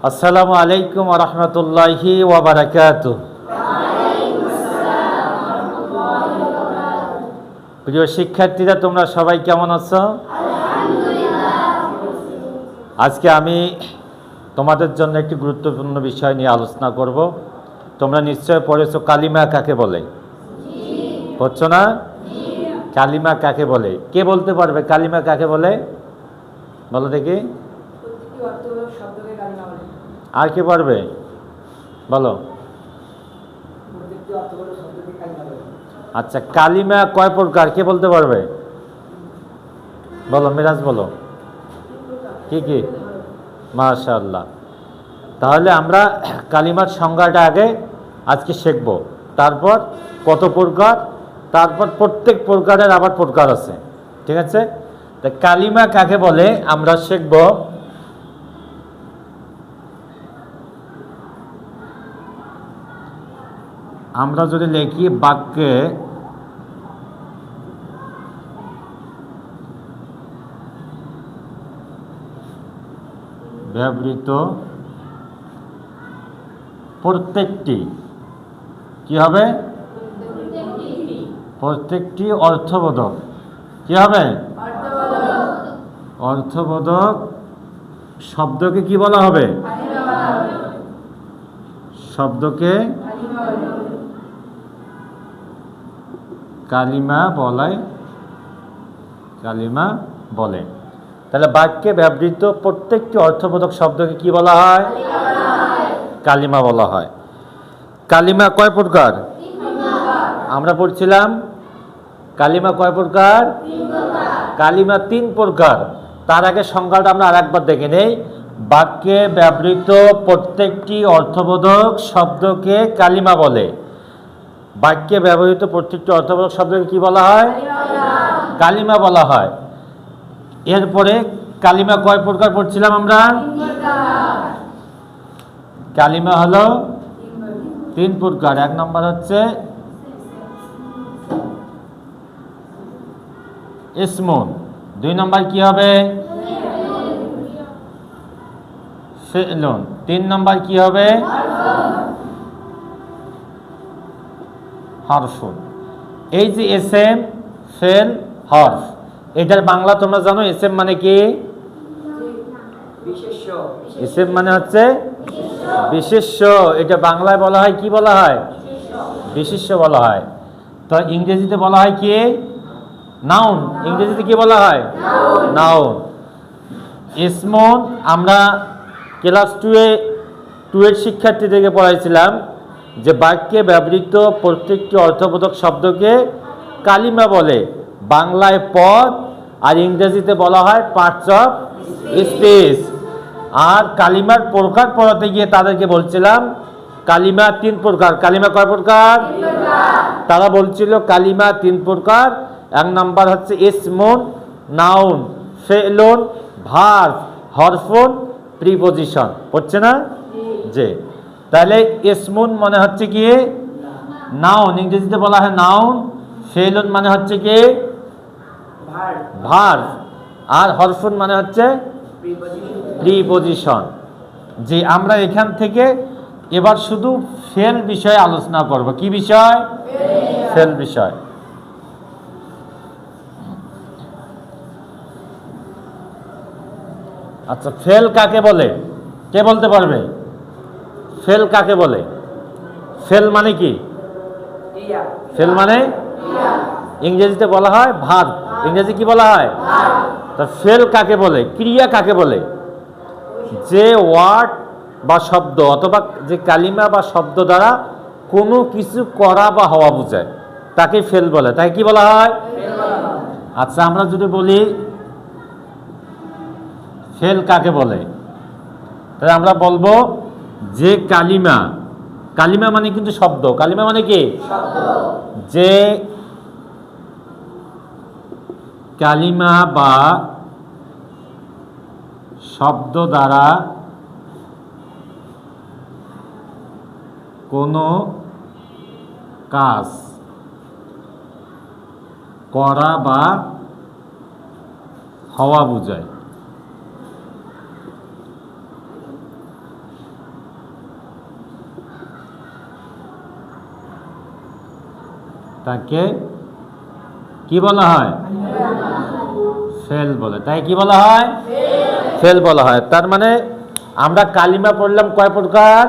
আসসালামু আলাইকুম ওয়া রাহমাতুল্লাহি ওয়া বারাকাতুহু। প্রিয় শিক্ষার্থীরা, তোমরা সবাই কেমন আছো? আজকে আমি তোমাদের জন্য একটি গুরুত্বপূর্ণ বিষয় নিয়ে আলোচনা করব। তোমরা নিশ্চয় পড়েছো কালিমা কাকে বলে, পড়ছো না? কালিমা কাকে বলে? কে বলতে পারবে কালিমা কাকে বলে? বলো দেখি। আর কে পারবে? বলো। আচ্ছা, কালিমা কয় প্রকার কে বলতে পারবে? বলো মিরাজ, বলো কি কি? মাশাআল্লাহ। তাহলে আমরা কালিমার সংজ্ঞাটা আগে আজকে শিখব, তারপর কত প্রকার, তারপর প্রত্যেক প্রকারের আবার প্রকার আছে, ঠিক আছে? তা কালিমা কাকে বলে আমরা শিখব। আমরা যদি লিখি বাক্যে ব্যবহৃত প্রত্যেকটি, কি হবে? প্রত্যেকটি অর্থবোধক, কি হবে? অর্থবোধক শব্দকে কি বলা হবে? শব্দকে কালিমা বলে। তাহলে বাক্যে ব্যবহৃত প্রত্যেকটি অর্থবোধক শব্দকে কি বলা হয়? কালিমা বলা হয়। কালিমা কয় প্রকার? আমরা পড়ছিলাম কালিমা কয় প্রকার? কালিমা 3 প্রকার। তার আগে সংজ্ঞাটা আমরা আরেকবার দেখে নেই। বাক্যে ব্যবহৃত প্রত্যেকটি অর্থবোধক শব্দকে কালিমা বলে। বাক্যে ব্যবহৃত প্রত্যেকটি অর্থবোধক শব্দকে কি বলা হয়? কালিমা বলা হয়। এরপরে কালিমা কয় প্রকার পড়ছিলাম আমরা? কালিমা হলো 3 প্রকার। 1 নম্বর হচ্ছে ইসমুন, 2 নম্বর কি হবে? ফি'লুন, 3 নম্বর কি হবে? হরফুন। এই যে ইসম, ফেল, হরফ, এটার বাংলা তোমরা জানো ইসম মানে কি? বিশেষ্য। ইসম মানে হচ্ছে বিশেষ্য। এটা বাংলায় বলা হয় কি বলা হয়? বিশেষ্য বলা হয়। তো ইংরেজিতে বলা হয় কি? নাউন। ইংরেজিতে কি বলা হয়? নাউন। ইসমুন আমরা ক্লাস 2 এর শিক্ষার্থীদেরকে পড়াইছিলাম যে বাক্যে ব্যবহৃত প্রত্যেকটি অর্থবোধক শব্দকে কালিমা বলে। বাংলায় পদ আর ইংরেজিতে বলা হয় পার্টস অফ স্পিচ। আর কালিমার প্রকার পড়াতে গিয়ে তাদেরকে বলছিলাম কালিমা 3 প্রকার। কালিমা কয় প্রকার? তারা বলছিল কালিমা 3 প্রকার। 1 নাম্বার হচ্ছে ইসমুন, নাউন, ফেলুন, ভার্ব, হরফুন, প্রিপজিশন। পড়ছে না? জি। তাহলে ইসমুন মানে হচ্ছে কি? নাউন। ইংরেজিতে বলা হয় নাউন। ফেলুন মানে হচ্ছে কি? ভার্ব। আর হরফুন মানে হচ্ছে প্রিপজিশন। যে আমরা এখান থেকে এবার শুধু ফেল বিষয়ে আলোচনা করব। কি বিষয়? ফেল বিষয়। আচ্ছা, ফেল কাকে বলে? কে বলতে পারবে? ফেল কাকে বলে? ফেল মানে কি? ফেল মানে ইংরেজিতে বলা হয় ভার্ব। ইংরেজি কি বলা হয়? তা ফেল কাকে বলে? ক্রিয়া কাকে বলে? যে ওয়ার্ড বা শব্দ অথবা যে কালিমা বা শব্দ দ্বারা কোনো কিছু করা বা হওয়া বোঝায় তাকে ফেল বলে। তাকে কি বলা হয়? আচ্ছা, আমরা যদি বলি ফেল কাকে বলে, তাহলে আমরা বলবো যে কালিমা, কালিমা মানে কিন্তু শব্দ। কালিমা মানে কি? যে কালিমা বা শব্দ দ্বারা কোনো কাজ করা বা হওয়া বোঝায়। তাকে কি বলা হয়? ফেল বলে। তাই কি বলা হয়? ফেল বলা হয়। তার মানে আমরা কালিমা পড়লাম কয় প্রকার?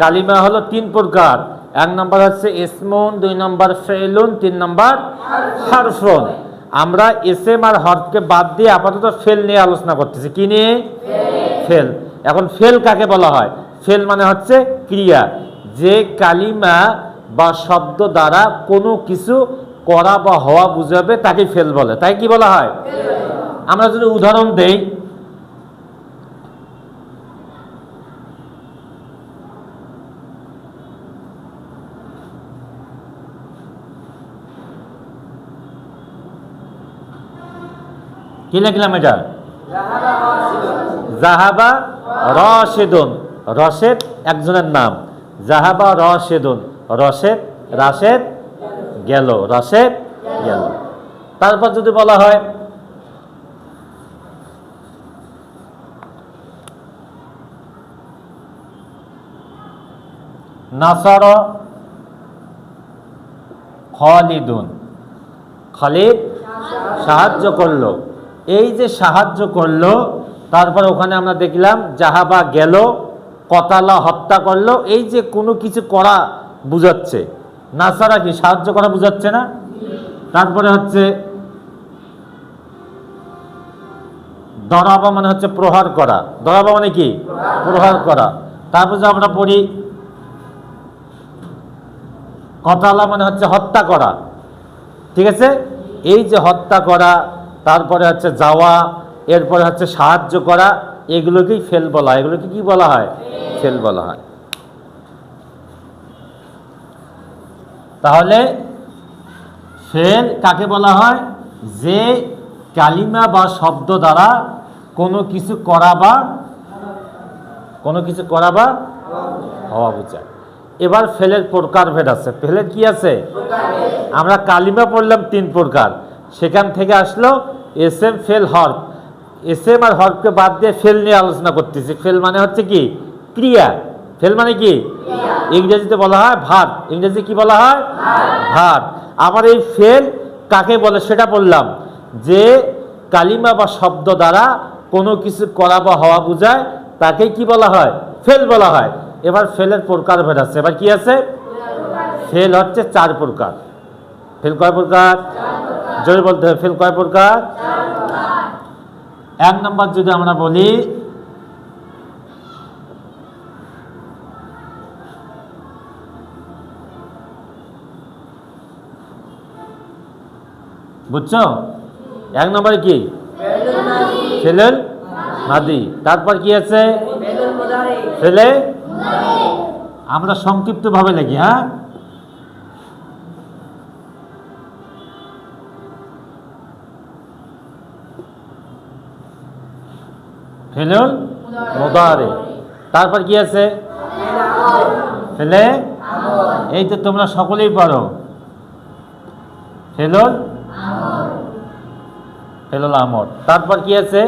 কালিমা হলো 3 প্রকার। 1 নম্বর হচ্ছে ইসমুন, 2 নম্বর ফেলুন, 3 নম্বর হারফুন। আমরা ইসম আর হরফকে বাদ দিয়ে আপাতত ফেল নিয়ে আলোচনা করতেছি। কি নিয়ে? ফেল। এখন ফেল কাকে বলা হয়? ফেল মানে হচ্ছে ক্রিয়া, যে কালিমা বা শব্দ দ্বারা কোনো কিছু করা বা হওয়া বুঝাবে তাকে ফেল বলে। তাই কি বলা হয়? আমরা যদি উদাহরণ দেই, কি লিখলাম এটা? জাহাবা রশেদুন। রশেদ একজনের নাম। জাহাবা রশেদুন, রশেদ, রাশেদ গেল, রশেদ গেল। তারপর যদি বলা হয় নাসার খালিদুন, খালিদ সাহায্য করলো। এই যে সাহায্য করলো, তারপর ওখানে আমরা দেখলাম জাহাবা গেল, কতালা হত্যা করলো। এই যে কোনো কিছু করা বুঝাচ্ছে। নাসারা কি? সাহায্য করা বুঝাচ্ছে না? তারপরে হচ্ছে দরাবা মানে হচ্ছে প্রহার করা। দরাবা মানে কি? প্রহার করা। তারপর যে আমরা পড়ি কতালা মানে হচ্ছে হত্যা করা। ঠিক আছে? এই যে হত্যা করা, তারপরে হচ্ছে যাওয়া, এরপরে হচ্ছে সাহায্য করা, এগুলোকেই ফেল বলা হয়। এগুলোকে কি বলা হয়? ফেল বলা হয়। তাহলে ফেল কাকে বলা হয়? যে কালিমা বা শব্দ দ্বারা কোনো কিছু করা বা হওয়া বোঝায়। এবার ফেলের প্রকারভেদ আছে। ফেলের কি আছে? আমরা কালিমা পড়লাম 3 প্রকার, সেখান থেকে আসলো এসএম, ফেল, হরফ। এসএম আর হরফকে বাদ দিয়ে ফেল নিয়ে আলোচনা করতেছি। ফেল মানে হচ্ছে কি? ক্রিয়া। ফেল মানে কি? ইংরেজিতে বলা হয় ভার্ব। ইংরেজি কি বলা হয়? ভার্ব। আবার এই ফেল কাকে বলে সেটা বললাম, যে কালিমা বা শব্দ দ্বারা কোনো কিছু করা বা হওয়া বোঝায় তাকেই কি বলা হয়? ফেল বলা হয়। এবার ফেলের প্রকারভেদ আছে। এবার কি আছে? ফেল হচ্ছে 4 প্রকার। ফেল কয় প্রকার? জোরে বলতে হবে। ফেল কয় প্রকার? 1 নম্বর যদি আমরা বলি, বুঝছো? 1 নম্বরে কি? ফেলুল মাদি। তারপর কি আছে? ফেলে। আমরা সংক্ষিপ্ত ভাবে লিখি। হ্যাঁ, ফেলুল মুদারে। তারপর কি আছে? ফেলে। এই তো তোমরা সকলেই পারো। ফেলুল আমর। তারপর কি আছে?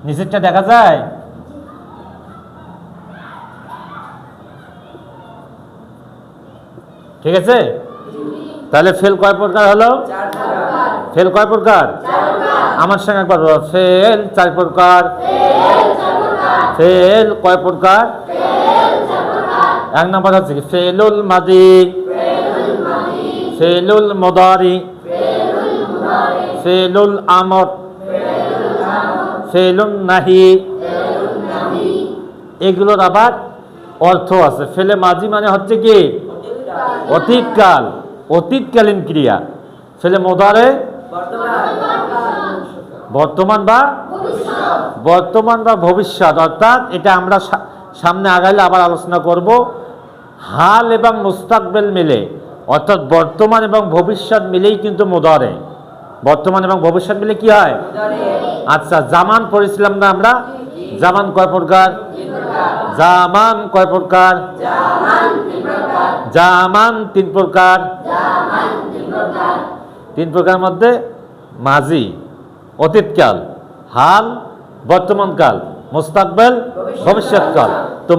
নিচেরটা দেখা যায়? ঠিক আছে? তাহলে ফেল কয় প্রকার হলো? ফেল কয় প্রকার? আমার সঙ্গে একবার ফেল 4 প্রকার। ফেল কয় প্রকার? 1 নম্বর হচ্ছে ফেলুল মাদি, ফেলুল মুদারি, ফেলুল আমর, ফেলুন নাহি। এগুলোর আবার অর্থ আছে। ফেলে মাজি মানে হচ্ছে কি? অতীতকাল, অতীতকালীন ক্রিয়া। ফেলে মুদারে বর্তমান বা ভবিষ্যৎ। অর্থাৎ এটা আমরা সামনে আগাইলে আবার আলোচনা করব। হাল এবং মুস্তাকবেল মিলে, অর্থাৎ বর্তমান এবং ভবিষ্যৎ মিলেই কিন্তু মুদারে। বর্তমান এবং ভবিষ্যৎ মিলে কি হয়? আচ্ছা, জামান পড়েছিলাম না আমরা? জামান কয় প্রকার? জামান কয় প্রকার? জামান 3 প্রকার। 3 প্রকার মধ্যে মাজি অতীতকাল, হাল বর্তমানকাল, মুস্তাকবেল ভবিষ্যৎকাল। তো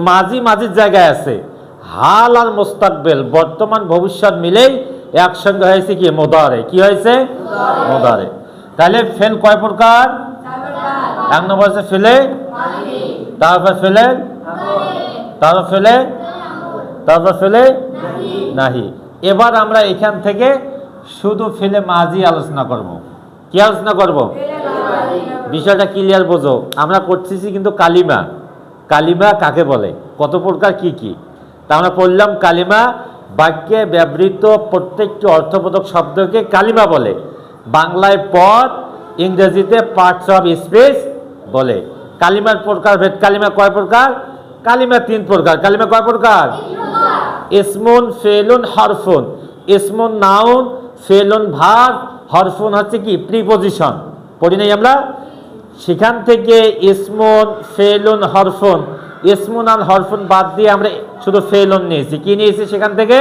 মাজির জায়গায় আছে, হাল আর মুস্তাকবিল বর্তমান ভবিষ্যৎ মিলেই একসঙ্গে হয়েছে কি মুদারে। কি হয়েছে? মুদারে। তাহলে ফেল কয় প্রকার? এক নম্বর হচ্ছে ফেলে, তারপর ফেলে, তারপর ফেলে, তারপর ফেলে নাহি। এবার আমরা এখান থেকে শুধু ফেলে মাজি আলোচনা করব। কি আলোচনা করব? বিষয়টা ক্লিয়ার বোঝো। আমরা করতেছি কিন্তু কালিমা। কালিমা কাকে বলে, কত প্রকার, কি কি, তা আমরা পড়লাম। কালিমা বাক্যে ব্যবহৃত প্রত্যেকটি অর্থবোধক শব্দকে কালিমা বলে। বাংলায় পদ, ইংরেজিতে পার্টস অফ স্পিচ বলে। কালিমার প্রকারভেদ। কালিমা কয় প্রকার? কালিমা 3 প্রকার। কালিমা কয় প্রকার? ইসমুন, ফেলুন, হরফুন। ইসমুন নাউন, ফেলুন ভার্ব, হরফুন হচ্ছে কি প্রিপজিশন। পড়ি নাই আমরা? সেখান থেকে ইসমুন, ফেলুন, হরফুন, ইসমুন আর হরফুন বাদ দিয়ে আমরা শুধু ফেলুন নিয়েছি। কি নিয়েছি? সেখান থেকে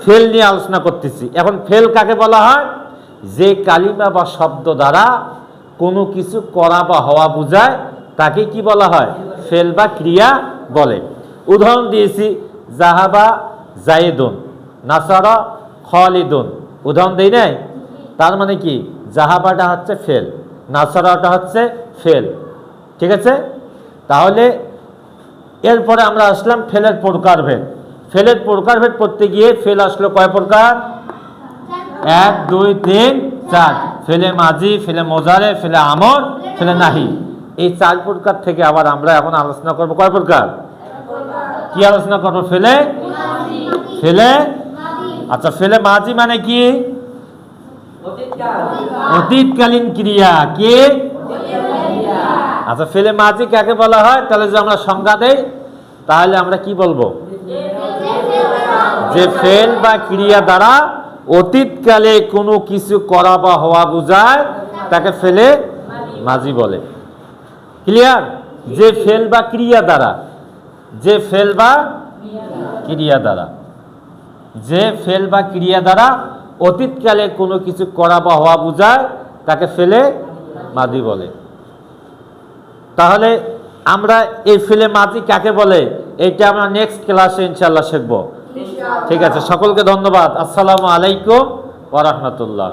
ফেল নিয়ে আলোচনা করতেছি। এখন ফেল কাকে বলা হয়? যে কালিমা বা শব্দ দ্বারা কোনো কিছু করা বা হওয়া বোঝায় তাকে কি বলা হয়? ফেল বা ক্রিয়া বলে। উদাহরণ দিয়েছি, জাহাবা জায়েদুন, নাসারা খালিদুন। উদাহরণ দেই নাই? তার মানে কি, জাহাবাটা হচ্ছে ফেল, নাসারাটা হচ্ছে ফেল। ঠিক আছে? তাহলে এরপরে আমরা আসলাম ফেলের প্রকারভেদ। ফেলের প্রকারভেদ পড়তে গিয়ে ফেল আসলো কয় প্রকার? 1 2 3 4। ফেলে মাজি, ফেলে মোজারে, ফেলে আমর, ফেলে নাহি। এই 4 প্রকার থেকে আবার আমরা এখন আলোচনা করব কয় প্রকার? কি আলোচনা করব? ফেলে, ফেলে, আচ্ছা ফেলে মাজি মানে কি? অতীতকালীন ক্রিয়া। কি? আচ্ছা ফেলে মাজি কাকে বলা হয়? তাহলে যদি আমরা সংজ্ঞা দেই তাহলে আমরা কি বলবো? যে ফেল বা ক্রিয়া দ্বারা অতীতকালে কোনো কিছু করা বা হওয়া বোঝায় তাকে ফেলে মাজি বলে। ক্লিয়ার? যে ফেল বা ক্রিয়া দ্বারা, যে ফেল বা ক্রিয়া দ্বারা, যে ফেল বা ক্রিয়া দ্বারা অতীতকালে কোনো কিছু করা বা হওয়া বোঝায় তাকে ফেলে মাজি বলে। তাহলে আমরা এই ফেলে মাজি কাকে বলে এটা আমরা নেক্সট ক্লাসে ইনশাআল্লাহ শিখব। ঠিক আছে, সকলকে ধন্যবাদ। আসসালামু আলাইকুম ওয়া রাহমাতুল্লাহ।